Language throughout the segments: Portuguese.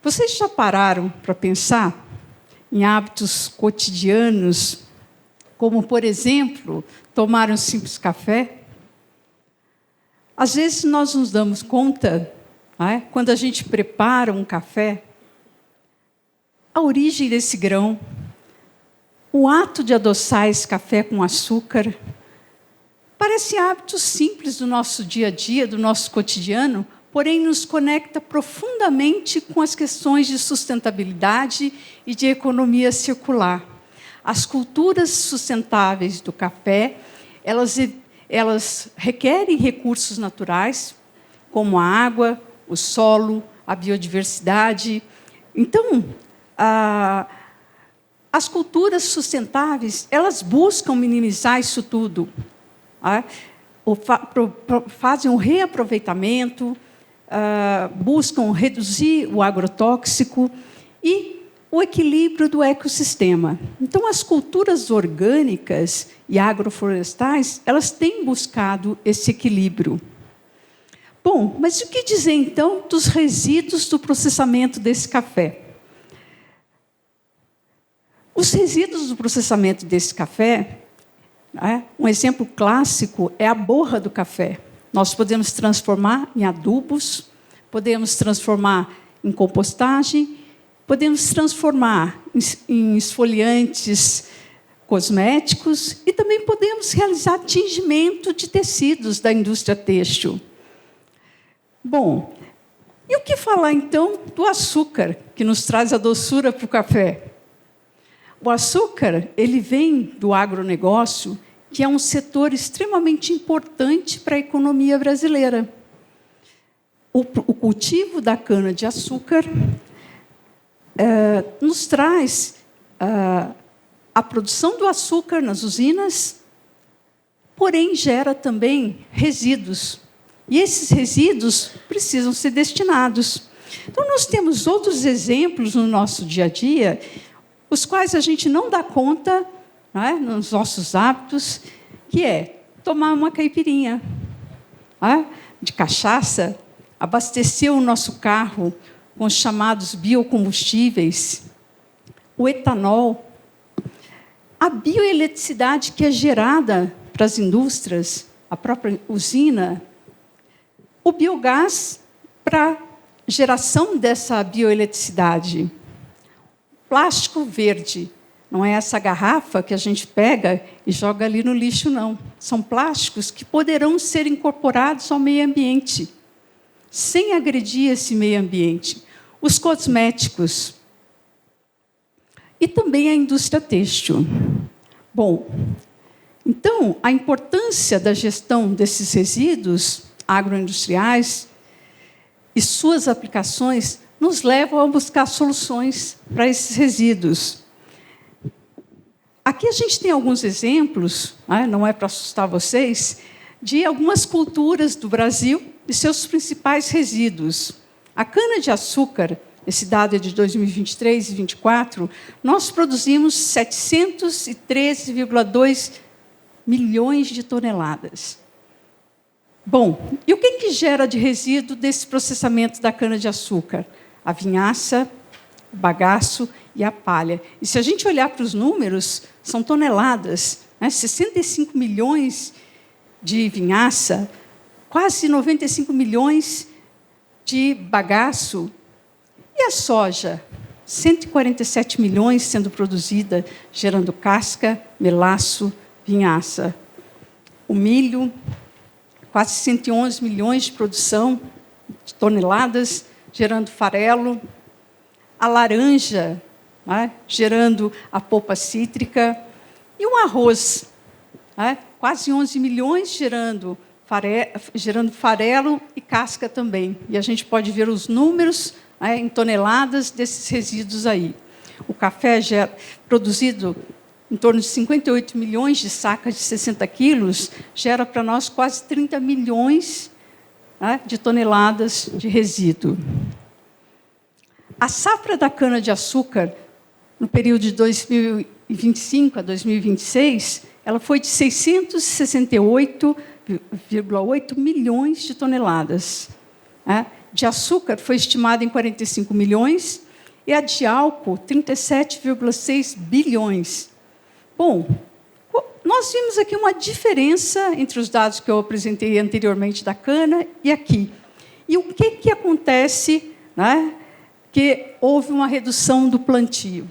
Vocês já pararam para pensar em hábitos cotidianos, como, por exemplo, tomar um simples café? Às vezes nós nos damos conta, quando a gente prepara um café, a origem desse grão, o ato de adoçar esse café com açúcar, parecem hábitos simples do nosso dia a dia, do nosso cotidiano, porém nos conecta profundamente com as questões de sustentabilidade e de economia circular. As culturas sustentáveis do café, elas requerem recursos naturais, como a água, o solo, a biodiversidade. Então, as culturas sustentáveis, elas buscam minimizar isso tudo. Fazem um reaproveitamento, buscam reduzir o agrotóxico e o equilíbrio do ecossistema. Então, as culturas orgânicas e agroflorestais, elas têm buscado esse equilíbrio. Bom, mas o que dizer, então, dos resíduos do processamento desse café? Os resíduos do processamento desse café, um exemplo clássico é a borra do café. Nós podemos transformar em adubos, podemos transformar em compostagem, podemos transformar em esfoliantes cosméticos e também podemos realizar tingimento de tecidos da indústria têxtil. Bom, e o que falar, então, do açúcar, que nos traz a doçura para o café? O açúcar, ele vem do agronegócio, que é um setor extremamente importante para a economia brasileira. O cultivo da cana-de-açúcar nos traz a produção do açúcar nas usinas, porém gera também resíduos. E esses resíduos precisam ser destinados. Então, nós temos outros exemplos no nosso dia a dia, os quais a gente não dá conta, nos nossos hábitos, que é tomar uma caipirinha de cachaça, abastecer o nosso carro com os chamados biocombustíveis, o etanol, a bioeletricidade que é gerada para as indústrias, a própria usina, o biogás para geração dessa bioeletricidade, plástico verde. Não é essa garrafa que a gente pega e joga ali no lixo, não. São plásticos que poderão ser incorporados ao meio ambiente, sem agredir esse meio ambiente. Os cosméticos e também a indústria têxtil. Bom, então, a importância da gestão desses resíduos agroindustriais e suas aplicações nos levam a buscar soluções para esses resíduos. Aqui a gente tem alguns exemplos, não é para assustar vocês, de algumas culturas do Brasil e seus principais resíduos. A cana-de-açúcar, esse dado é de 2023 e 2024, nós produzimos 713,2 milhões de toneladas. Bom, e o que gera de resíduo desse processamento da cana-de-açúcar? A vinhaça, o bagaço e a palha. E se a gente olhar para os números, são toneladas, 65 milhões de vinhaça, quase 95 milhões de bagaço. E a soja? 147 milhões sendo produzida, gerando casca, melaço, vinhaça. O milho, quase 111 milhões de produção de toneladas, gerando farelo. A laranja, gerando a polpa cítrica. E o arroz, quase 11 milhões gerando farelo e casca também. E a gente pode ver os números em toneladas desses resíduos aí. O café produzido em torno de 58 milhões de sacas de 60 quilos, gera para nós quase 30 milhões de toneladas de resíduo. A safra da cana-de-açúcar, no período de 2025 a 2026, ela foi de 668,8 milhões de toneladas. de açúcar foi estimada em 45 milhões e a de álcool, 37,6 bilhões. Bom, nós vimos aqui uma diferença entre os dados que eu apresentei anteriormente da cana e aqui. E o que acontece, né, que houve uma redução do plantio?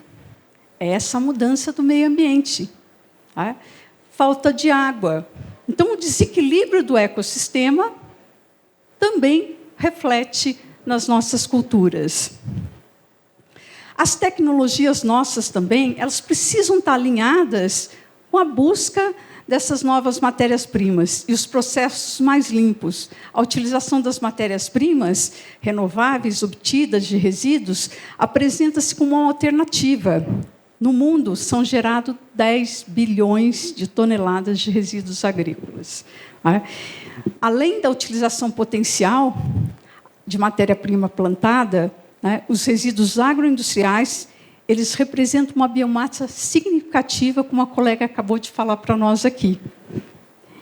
É essa mudança do meio ambiente. Né? Falta de água. Então, o desequilíbrio do ecossistema também reflete nas nossas culturas. As tecnologias nossas também, elas precisam estar alinhadas com a busca dessas novas matérias-primas e os processos mais limpos. A utilização das matérias-primas renováveis obtidas de resíduos apresenta-se como uma alternativa. No mundo, são gerados 10 bilhões de toneladas de resíduos agrícolas. Além da utilização potencial de matéria-prima plantada, os resíduos agroindustriais, eles representam uma biomassa significativa, como a colega acabou de falar para nós aqui.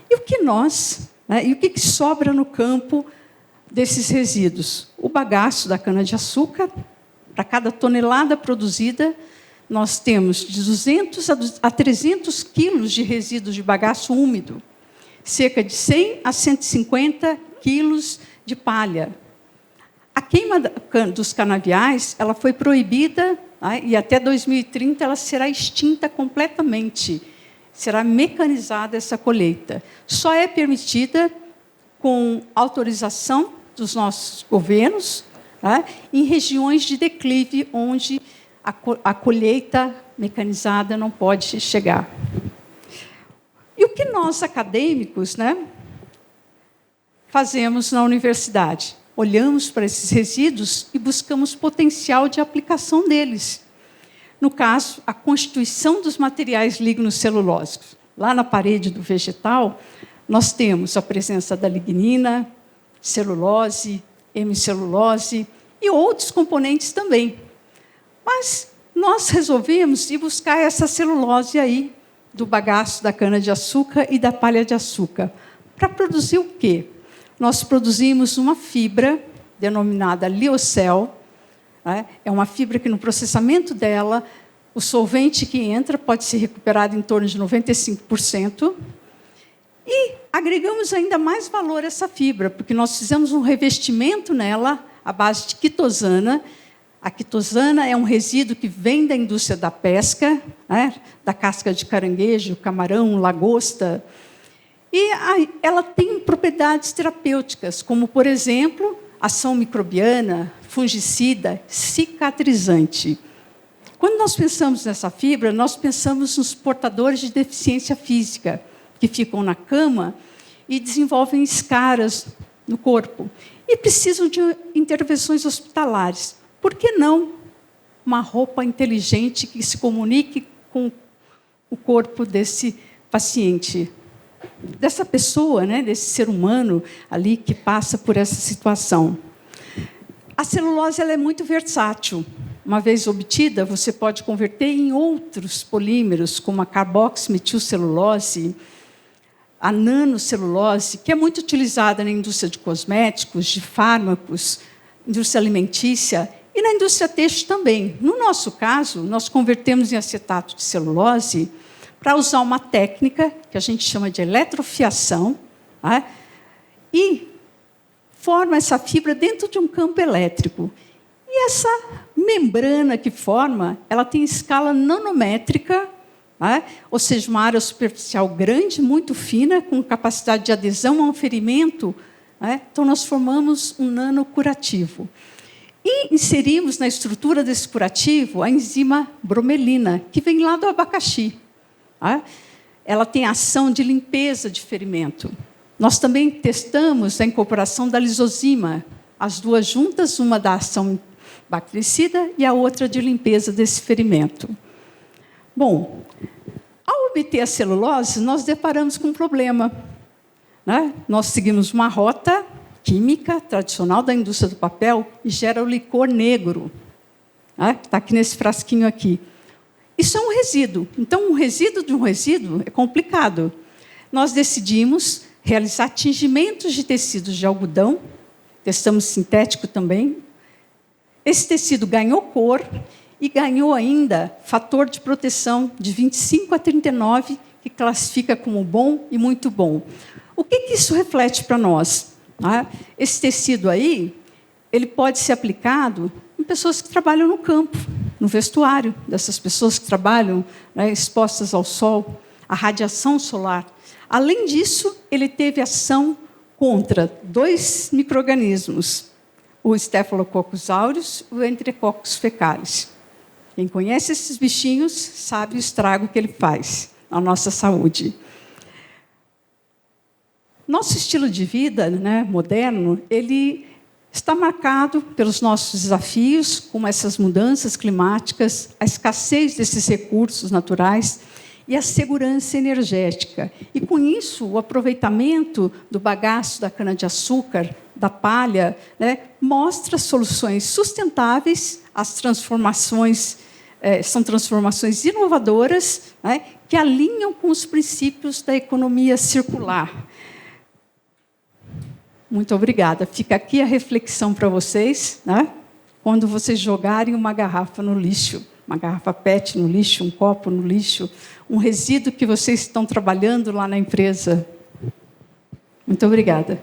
E o que sobra no campo desses resíduos? O bagaço da cana-de-açúcar. Para cada tonelada produzida, nós temos de 200 a 300 quilos de resíduos de bagaço úmido, cerca de 100 a 150 quilos de palha. A queima dos canaviais ela foi proibida, e até 2030 ela será extinta completamente. Será mecanizada essa colheita. Só é permitida com autorização dos nossos governos, em regiões de declive, onde a colheita mecanizada não pode chegar. E o que nós, acadêmicos, fazemos na universidade? Olhamos para esses resíduos e buscamos potencial de aplicação deles. No caso, a constituição dos materiais lignocelulósicos. Lá na parede do vegetal, nós temos a presença da lignina, celulose, hemicelulose e outros componentes também. Mas nós resolvemos ir buscar essa celulose aí do bagaço da cana-de-açúcar e da palha-de-açúcar. Para produzir o quê? Nós produzimos uma fibra denominada liocel. É uma fibra que, no processamento dela, o solvente que entra pode ser recuperado em torno de 95%. E agregamos ainda mais valor a essa fibra, porque nós fizemos um revestimento nela à base de quitosana. A quitosana é um resíduo que vem da indústria da pesca, da casca de caranguejo, camarão, lagosta. E ela tem propriedades terapêuticas, como, por exemplo, ação microbiana, fungicida, cicatrizante. Quando nós pensamos nessa fibra, nós pensamos nos portadores de deficiência física, que ficam na cama e desenvolvem escaras no corpo, e precisam de intervenções hospitalares. Por que não uma roupa inteligente que se comunique com o corpo desse paciente, dessa pessoa, desse ser humano ali que passa por essa situação? A celulose ela é muito versátil. Uma vez obtida, você pode converter em outros polímeros, como a carboximetilcelulose, a nanocelulose, que é muito utilizada na indústria de cosméticos, de fármacos, indústria alimentícia e na indústria têxtil também. No nosso caso, nós convertemos em acetato de celulose para usar uma técnica que a gente chama de eletrofiação, e forma essa fibra dentro de um campo elétrico. E essa membrana que forma, ela tem escala nanométrica, ou seja, uma área superficial grande, muito fina, com capacidade de adesão a um ferimento. Então, nós formamos um nanocurativo. E inserimos na estrutura desse curativo a enzima bromelina, que vem lá do abacaxi. Ela tem ação de limpeza de ferimento. Nós também testamos a incorporação da lisozima, as duas juntas, uma da ação bactericida e a outra de limpeza desse ferimento. Bom, ao obter a celulose, nós deparamos com um problema. Nós seguimos uma rota química tradicional da indústria do papel e gera o licor negro. Está aqui nesse frasquinho aqui. Isso é um resíduo. Então, um resíduo de um resíduo é complicado. Nós decidimos realizar tingimentos de tecidos de algodão testamos sintético também. Esse tecido ganhou cor e ganhou ainda fator de proteção de 25 a 39, que classifica como bom e muito bom. O que isso reflete para nós? Esse tecido aí, ele pode ser aplicado em pessoas que trabalham no campo, no vestuário dessas pessoas que trabalham, né, expostas ao sol, à radiação solar. Além disso, ele teve ação contra 2 micro-organismos, o Staphylococcus aureus e o Enterococcus fecalis. Quem conhece esses bichinhos sabe o estrago que ele faz na nossa saúde. Nosso estilo de vida, né, moderno, ele está marcado pelos nossos desafios, como essas mudanças climáticas, a escassez desses recursos naturais e a segurança energética. E, com isso, o aproveitamento do bagaço da cana-de-açúcar, da palha, né, mostra soluções sustentáveis, as transformações são transformações inovadoras, né, que alinham com os princípios da economia circular. Muito obrigada. Fica aqui a reflexão para vocês, né, quando vocês jogarem uma garrafa no lixo, uma garrafa PET no lixo, um copo no lixo, um resíduo que vocês estão trabalhando lá na empresa. Muito obrigada.